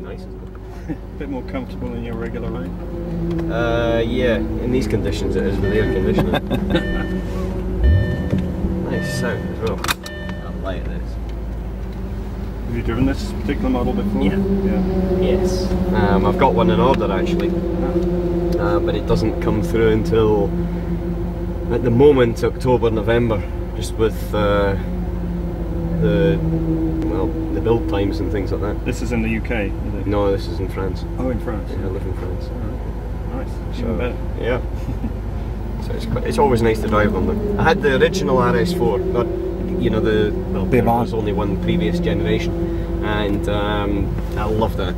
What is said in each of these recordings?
nice, isn't it? A bit more comfortable than your regular ride. Yeah, in these conditions it is with air conditioning. Nice sound as well. I like this. Have you driven this particular model before? Yeah. Yes. I've got one in order actually, but it doesn't come through until, at the moment, October, November, just with the build times and things like that. This is in the UK, is it? No, this is in France. Oh, in France. Yeah, I live in France. Nice. So, Even better. yeah. So it's always nice to drive on them. I had the original RS4, not, you know, there was only one previous generation, and I loved that.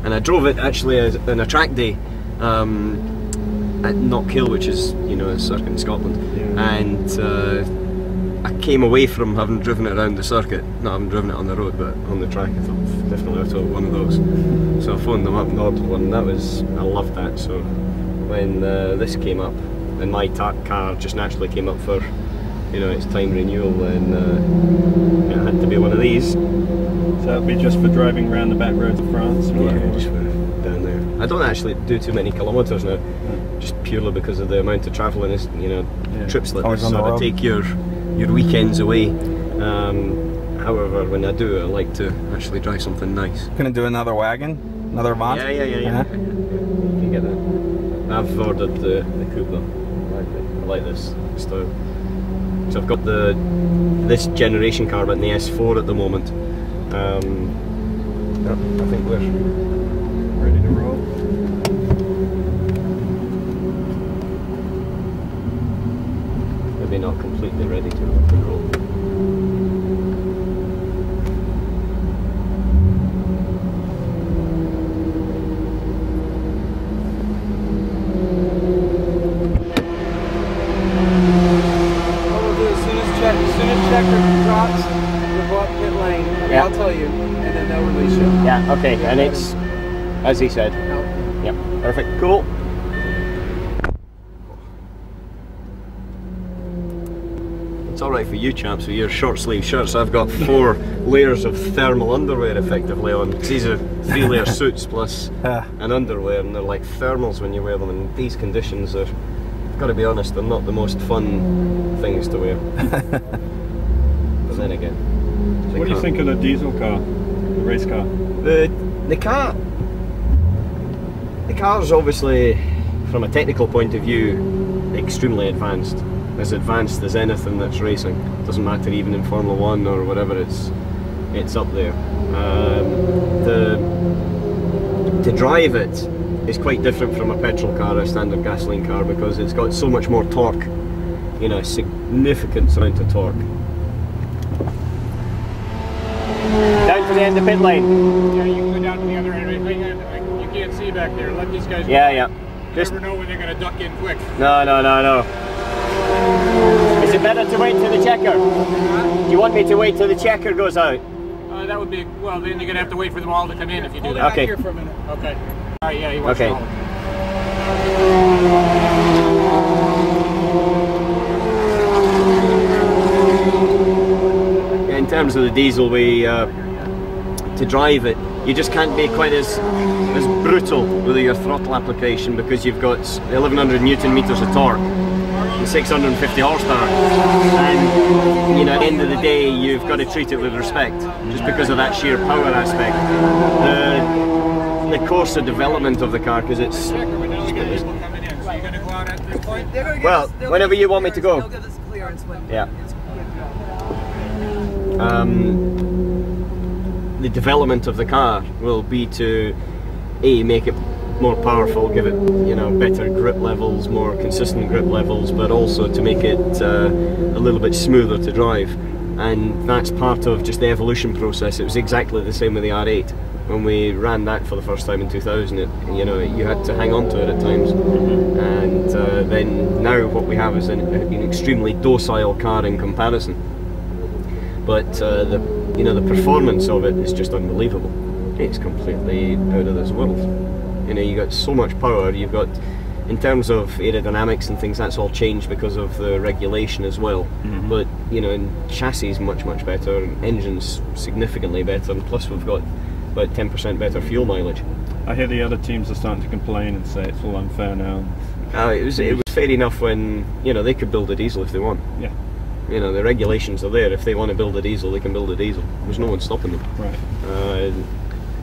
And I drove it actually on a track day at Knockhill, which is, you know, a circuit in Scotland, and I came away from having driven it around the circuit, not having driven it on the road, but on the track. I thought definitely I'll have one of those. So I phoned them up and ordered one. I loved that. So when this came up, and my car just naturally came up for, you know, its time renewal, then it had to be one of these. So that'll be just for driving around the back roads of France? Yeah, just for down there. I don't actually do too many kilometres now, just purely because of the amount of travelling, you know, trips like this sort of take your weekends away. However, when I do, I like to actually drive something nice. Gonna do another wagon? Another Avant? Yeah. You can get that. I've ordered the coupe though. I like this style. So I've got this generation car, but in the S4 at the moment. I think we're ready to roll. Maybe not completely ready to rock and roll. I'll tell you, and then they'll release you. Yeah, okay, and it's, as he said. Yep, perfect, cool. It's alright for you chaps with your short sleeve shirts. I've got 4 layers of thermal underwear effectively on. These are 3-layer suits plus an underwear, and they're like thermals when you wear them, and these conditions are, I've got to be honest, they're not the most fun things to wear. But then again. What do you think of the diesel car, the race car? The car is obviously, from a technical point of view, extremely advanced. As advanced as anything that's racing. Doesn't matter, even in Formula 1 or whatever, it's up there. To drive it is quite different from a petrol car or a standard gasoline car, because it's got so much more torque, you know, a significant amount of torque. Down to the end of pit lane. Yeah, you can go down to the other end. You can't see back there. Let these guys. Yeah. Just never know when they're going to duck in quick. No. Is it better to wait till the checker? Do you want me to wait till the checker goes out? That would be, well, then you're going to have to wait for them all to come in if you do that. Okay. Here for a minute. Okay. All right, yeah, you want okay. In terms of the diesel, to drive it, you just can't be quite as brutal with your throttle application, because you've got 1100 Newton meters of torque and 650 horsepower, and you know, at the end of the day you've got to treat it with respect, just because of that sheer power aspect. The course of development of the car, because it's well, whenever you want me to go. Yeah. The development of the car will be to make it more powerful, give it, you know, better grip levels, more consistent grip levels, but also to make it a little bit smoother to drive. And that's part of just the evolution process. It was exactly the same with the R8. When we ran that for the first time in 2000, you know, you had to hang on to it at times. And then now what we have is an extremely docile car in comparison. But the performance of it is just unbelievable. It's completely out of this world. You know, you got so much power. You've got, in terms of aerodynamics and things, that's all changed because of the regulation as well. But you know, chassis is much better, engines significantly better, and plus we've got but 10% better fuel mileage. I hear the other teams are starting to complain and say it's all unfair now. It was fair enough when, you know, they could build a diesel if they want. Yeah. You know, the regulations are there. If they want to build a diesel, they can build a diesel. There's no one stopping them. Right.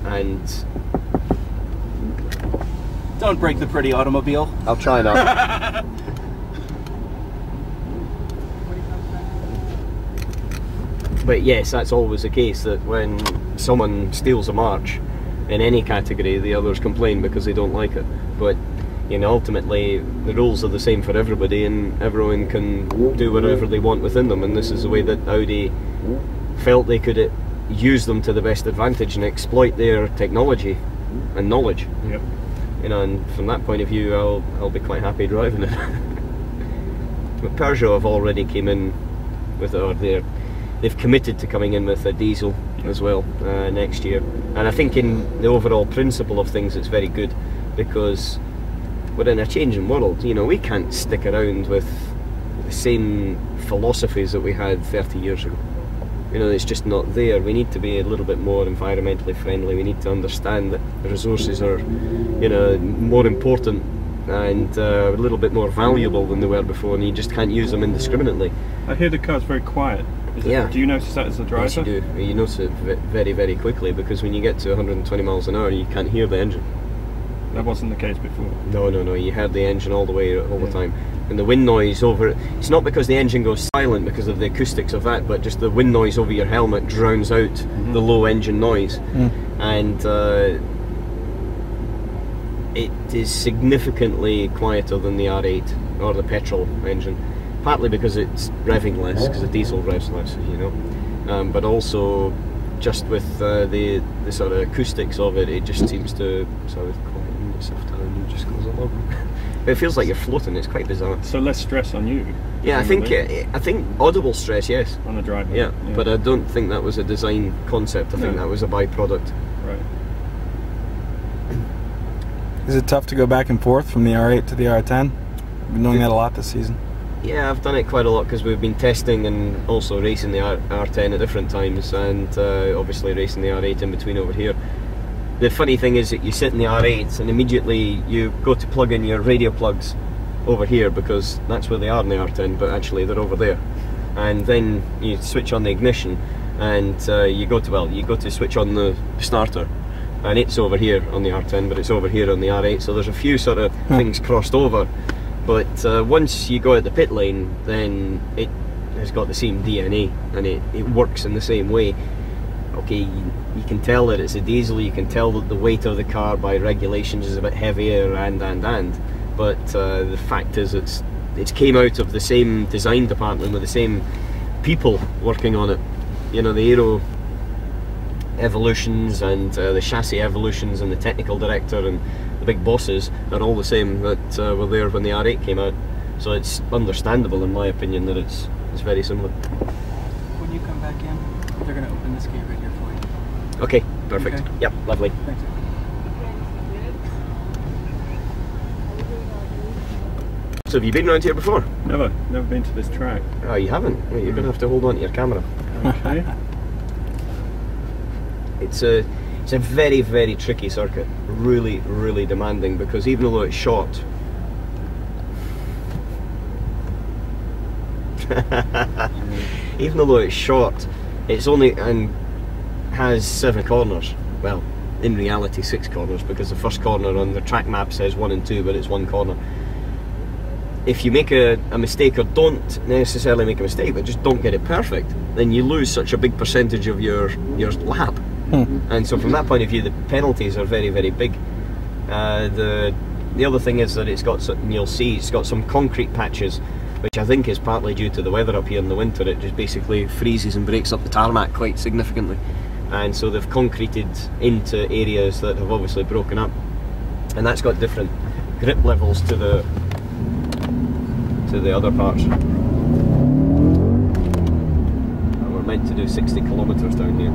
And Don't break the pretty automobile. I'll try not. But yes, that's always the case, that when someone steals a march in any category, the others complain because they don't like it. But you know, ultimately the rules are the same for everybody, and everyone can do whatever they want within them, and this is the way that Audi felt they could use them to the best advantage and exploit their technology and knowledge. Yep. You know, and from that point of view, I'll be quite happy driving it. But Peugeot have already came in with, or they've committed to coming in with a diesel as well next year, and I think in the overall principle of things it's very good, because we're in a changing world. You know, we can't stick around with the same philosophies that we had 30 years ago. You know, it's just not there. We need to be a little bit more environmentally friendly. We need to understand that the resources are, you know, more important and a little bit more valuable than they were before, and you just can't use them indiscriminately. I hear the car's very quiet. Yeah. Do you notice that as a driver? Yes, you do. You notice it very, very quickly, because when you get to 120 miles an hour, you can't hear the engine. That wasn't the case before. No, you heard the engine all the way, all the time. And the wind noise over it, it's not because the engine goes silent because of the acoustics of that, but just the wind noise over your helmet drowns out the low engine noise. And it is significantly quieter than the R8 or the petrol engine, partly because it's revving less, because the diesel revs less, as you know, but also just with the sort of acoustics of it, it just seems to sort of quieten itself down and just goes along. It feels like you're floating. It's quite bizarre. So less stress on you. Yeah, I think audible stress, yes. On the driver. Yeah, but I don't think that was a design concept. I think that was a byproduct. Right. Is it tough to go back and forth from the R8 to the R10? I've been doing that a lot this season. Yeah, I've done it quite a lot because we've been testing and also racing the R10 at different times, and obviously racing the R8 in between over here. The funny thing is that you sit in the R8 and immediately you go to plug in your radio plugs over here, because that's where they are in the R10, but actually they're over there. And then you switch on the ignition and you go to switch on the starter, and it's over here on the R10, but it's over here on the R8, so there's a few sort of things crossed over. But once you go out the pit lane, then it has got the same DNA, and it works in the same way. Okay, you can tell that it's a diesel, you can tell that the weight of the car by regulations is a bit heavier, but the fact is it's came out of the same design department with the same people working on it. You know, the aero evolutions and the chassis evolutions and the technical director and the big bosses are all the same that were there when the R8 came out. So it's understandable, in my opinion, that it's very similar. When you come back in, they're going to open this gate right here for you. Okay, perfect. Okay. Yep, lovely. Thanks. So have you been around here before? Never been to this track. Oh, you haven't? Well, you're going to have to hold on to your camera. Okay. It's a very, very tricky circuit. Really, really demanding, because even though it's short, it's only and has 7 corners. Well, in reality 6 corners, because the first corner on the track map says 1 and 2, but it's 1 corner. If you make a mistake, or don't necessarily make a mistake, but just don't get it perfect, then you lose such a big percentage of your lap. And so from that point of view, the penalties are very, very big. The other thing is that it's got, you'll see, it's got some concrete patches, which I think is partly due to the weather up here in the winter. It just basically freezes and breaks up the tarmac quite significantly, and so they've concreted into areas that have obviously broken up, and that's got different grip levels to the other parts. And we're meant to do 60 kilometers down here,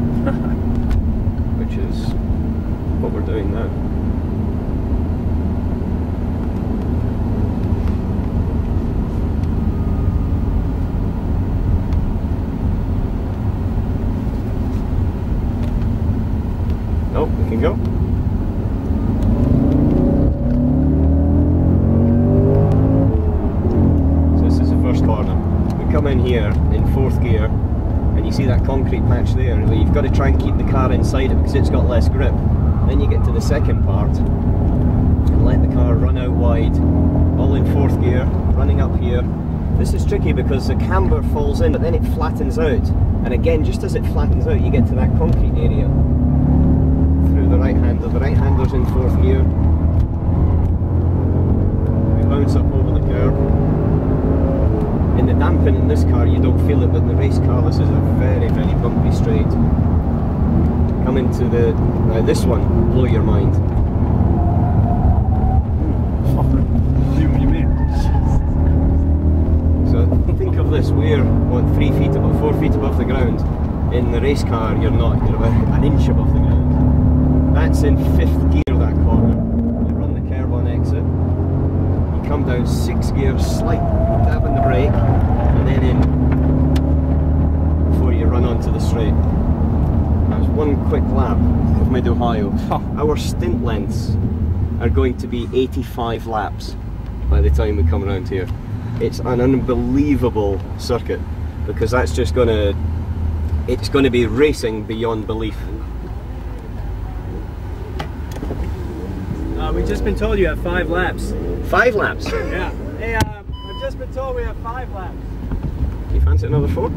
which is what we're doing now. Oh, you go. So this is the first corner. We come in here in 4th gear, and you see that concrete patch there. You've got to try and keep the car inside it because it's got less grip. Then you get to the second part and let the car run out wide, all in 4th gear, running up here. This is tricky because the camber falls in, but then it flattens out. And again, just as it flattens out, you get to that concrete area through the right hander. The right hander's in 4th gear. We bounce up over the curb. In the dampen in this car, you don't feel it, but in the race car, this is a very, very bumpy straight. Come into the... now this one will blow your mind. What do you mean? So think of this, we're what, 3 feet above, 4 feet above the ground. In the race car, you're not, you're about an inch above the ground. That's in 5th gear, that corner. You run the curb on exit. You come down 6 gears, slight dab on the brake, and then in before you run onto the straight. That's one quick lap of Mid-Ohio. Our stint lengths are going to be 85 laps by the time we come around here. It's an unbelievable circuit because that's just it's going to be racing beyond belief. We've just been told you have 5 laps. 5 laps? Yeah. Hey, I've just been told we have 5 laps. You fancy another 4?